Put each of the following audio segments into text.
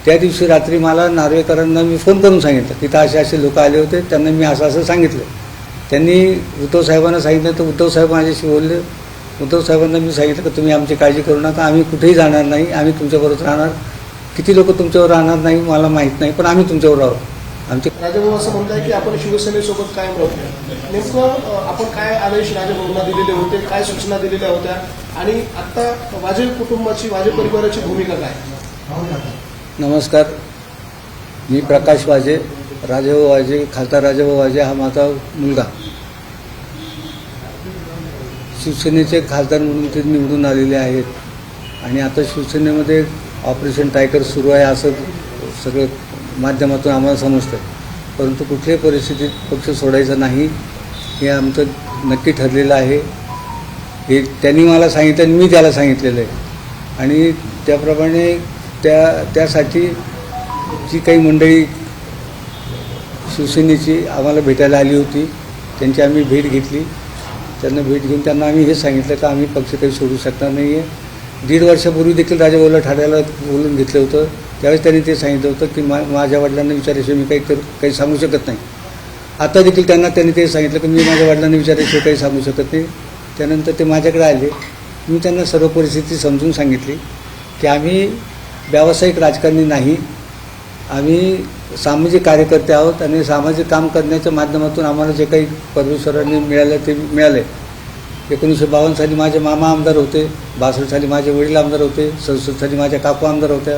त्या दिवशी रात्री मला नार्वेकरांना मी फोन करून सांगितलं, तिथं असे लोक आले होते, त्यांना मी असं सांगितलं. त्यांनी उद्धव साहेबांना सांगितलं तर उद्धव साहेब माझ्याशी बोलले. उद्धव साहेबांना मी सांगितलं की तुम्ही आमची काळजी करू नका, आम्ही कुठेही जाणार नाही, आम्ही तुमच्याबरोबर राहणार. किती लोक तुमच्यावर राहणार नाही मला माहीत नाही, पण आम्ही तुमच्यावर राहू. आमचे राजाभाऊ असं म्हणताय की आपण शिवसेनेसोबत कायम राहू. नेमकं आपण काय आदेश राजाभाऊंना दिलेले होते, काय सूचना दिलेल्या होत्या आणि आता वाजे कुटुंबाची, वाजे परिवाराची भूमिका काय? नमस्कार, मी प्रकाश वाजे, राजाभाऊ वाजे, खासदार राजाभाऊ वाजे हा माझा मुलगा. शिवसेनेचे खासदार म्हणून ते निवडून आलेले आहेत आणि आता शिवसेनेमध्ये ऑपरेशन टायगर सुरू आहे असं सगळं माध्यमातून आम्हाला समजतं. परंतु कुठल्याही परिस्थितीत पक्ष सोडायचा नाही हे आमचं नक्की ठरलेलं आहे. हे त्यांनी मला सांगितलं आणि मी त्याला सांगितलेलं आहे आणि त्याप्रमाणे त्यासाठी जी काही मंडळी शिवसेनेची आम्हाला भेटायला आली होती त्यांची आम्ही भेट घेतली. त्यांना भेट घेऊन त्यांना आम्ही हे सांगितलं की आम्ही पक्ष काही सोडू शकणार नाही आहे. 1.5 वर्षापूर्वी देखील राजाभाऊला ठाण्याला बोलून घेतलं होतं, त्यावेळेस त्यांनी ते सांगितलं होतं की माझ्या वडिलांना विचारायशिवाय मी काही सांगू शकत नाही. आता देखील त्यांनी ते सांगितलं की मी माझ्या वडिलांना विचारायशिवाय काही सांगू शकत नाही. त्यानंतर ते माझ्याकडे आले. मी त्यांना सर्व परिस्थिती समजून सांगितली की आम्ही व्यावसायिक राजकारणी नाही, आम्ही सामाजिक कार्यकर्ते आहोत आणि सामाजिक काम करण्याच्या माध्यमातून आम्हाला जे काही परमेश्वरांनी मिळालं ते मिळाले. 1952 साली माझे मामा आमदार होते, 62 साली माझे वडील आमदार होते, 67 साली माझ्या काकू आमदार होत्या,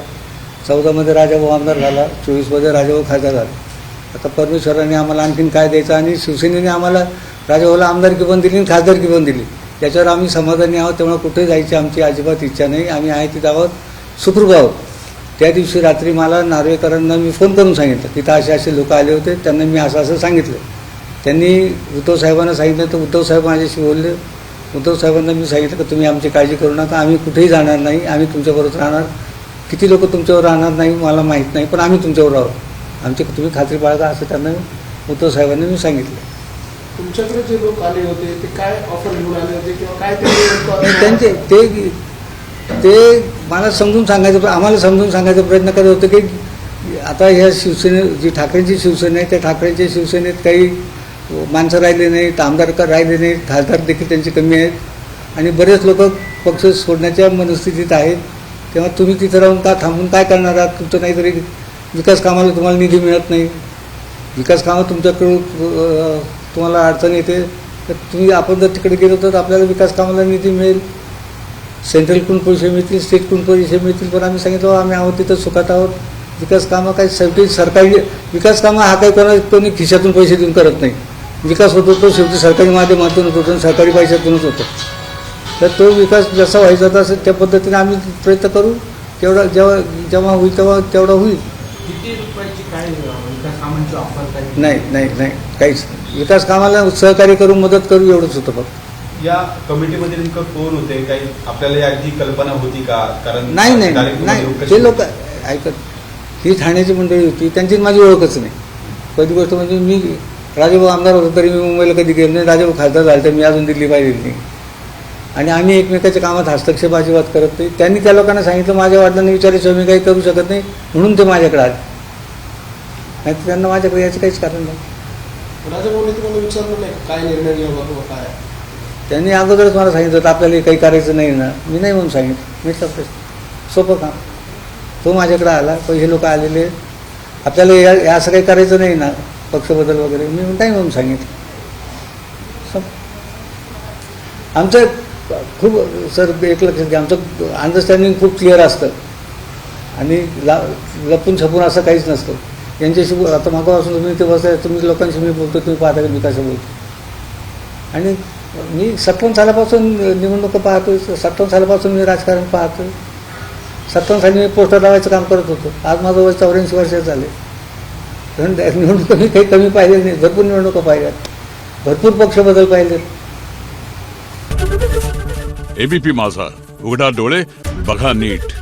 14मध्ये राजाभाऊ आमदार झाला, 24मध्ये राजाभाऊ खासदार झाला. आता परमेश्वरांनी आम्हाला आणखीन काय द्यायचं आणि शिवसेनेने आम्हाला राजाभाऊला आमदारकी पण दिली आणि खासदारकी पण दिली. त्याच्यावर आम्ही समाधानी आहोत. त्यामुळे कुठे जायची आमची अजिबात इच्छा नाही. आम्ही आहे तिथं आहोत, सुखरूप आहोत. त्या दिवशी रात्री मला नार्वेकरांना मी फोन करून सांगितलं, तिथं असे लोक आले होते, त्यांना मी असं सांगितलं. त्यांनी उद्धव साहेबांना सांगितलं तर उद्धव साहेब माझ्याशी बोलले. उद्धव साहेबांना मी सांगितलं की तुम्ही आमची काळजी करू नका, आम्ही कुठेही जाणार नाही, आम्ही तुमच्याबरोबर राहणार. किती लोक तुमच्यावर राहणार नाही मला माहीत नाही, पण आम्ही तुमच्यावर राहू. आमची तुम्ही खात्री बाळगा असं त्यांना उद्धव साहेबांनी मी सांगितलं. तुमच्याकडे जे लोक आले होते ते काय ऑफर घेऊन आले होते किंवा काय त्यांचे ते मला समजून सांगायचं, आम्हाला समजून सांगायचा प्रयत्न करत होते की आता ह्या शिवसेने जी ठाकरेंची शिवसेना आहे त्या ठाकरेंच्या शिवसेनेत काही माणसं राहिले नाहीत, आमदार राहिले नाहीत, खासदार देखील त्यांची कमी आहेत आणि बरेच लोक पक्ष सोडण्याच्या मनस्थितीत आहेत. तेव्हा तुम्ही तिथं राहून का थांबून काय करणार आहात? तुमचं नाहीतरी विकास कामाला तुम्हाला निधी मिळत नाही, विकास कामं तुमच्याकडून तुम्हाला अडचण येते, तर आपण जर तिकडे गेलो तर आपल्याला विकास कामाला निधी मिळेल, सेंट्रलकडून पैसे मिळतील, स्टेटकडून पैसे मिळतील. पण आम्ही सांगितलं आम्ही आहोत तिथं सुखात आहोत. विकास कामं काही शेवटी सरकारी विकास कामं हा काही कोणी खिशातून पैसे देऊन करत नाही. विकास होतो तो शेवटी सरकारी माध्यमातून होतो आणि सरकारी पैशातूनच होतो. तर तो विकास जसा व्हायचा तसं त्या पद्धतीने आम्ही प्रयत्न करू. तेवढा जेव्हा होईल तेवढा होईल. किती रुपयाची काय विकास कामांची ऑफर? नाही काहीच. विकास कामाला सहकार्य करू, मदत करू एवढंच होतं फक्त. या कमिटीमध्ये नेमकं कोण होते? काही आपल्याला याची कल्पना होती का? कारण नाही ते लोक ऐकत, ही ठाण्याची मंडळी होती, त्यांची माझी ओळखच नाही. पहिली गोष्ट म्हणजे मी राजाभाऊ आमदार होतो तरी मी मुंबईला कधी गेलो नाही, राजाभाऊ खासदार झाले तर मी अजून दिल्ली पाहिलेली नाही आणि आम्ही एकमेकाच्या कामात हस्तक्षेप अजिबात करत नाही. त्यांनी त्या लोकांना सांगितलं माझ्या वडिलांना विचारायचं मी काही करू शकत नाही म्हणून ते माझ्याकडे आले, नाही तर त्यांना माझ्याकडे यायचं काहीच कारण नाही. राजाभाऊने तुम्हाला विचारलं नाही काय निर्णय घ्यावा किंवा काय? त्यांनी अगोदरच मला सांगितलं होतं आपल्याला काही करायचं नाही ना. मी नाही म्हणून सांगितलं. मी तर सोपं काम. तो माझ्याकडे आला, हे लोक आलेले, आपल्याला असं काही करायचं नाही ना पक्षबदल वगैरे. मी नाही म्हणून सांगितलं. आमचं खूप सर एक लक्षात घ्या, आमचं अंडरस्टँडिंग खूप क्लिअर असतं आणि लपून छपून असं काहीच नसतं. यांच्याशी आता मागापासून तुम्ही ते बसताय, तुम्ही लोकांशी मी बोलतो, तुम्ही पाहता मी कसं बोलतो. आणि मी 57 सालापासून निवडणुका पाहतो, 57 सालापासून मी राजकारण पाहतो. 57 साली मी पोस्टर लावायचं काम करत होतो. आज माझं वय 84 वर्ष झाले. निवडणुका मी काही कमी पाहिले नाही, भरपूर निवडणुका पाहिल्यात, भरपूर पक्ष बदल पाहिलेत. एबीपी माझा, उघडा डोळे बघा नीट.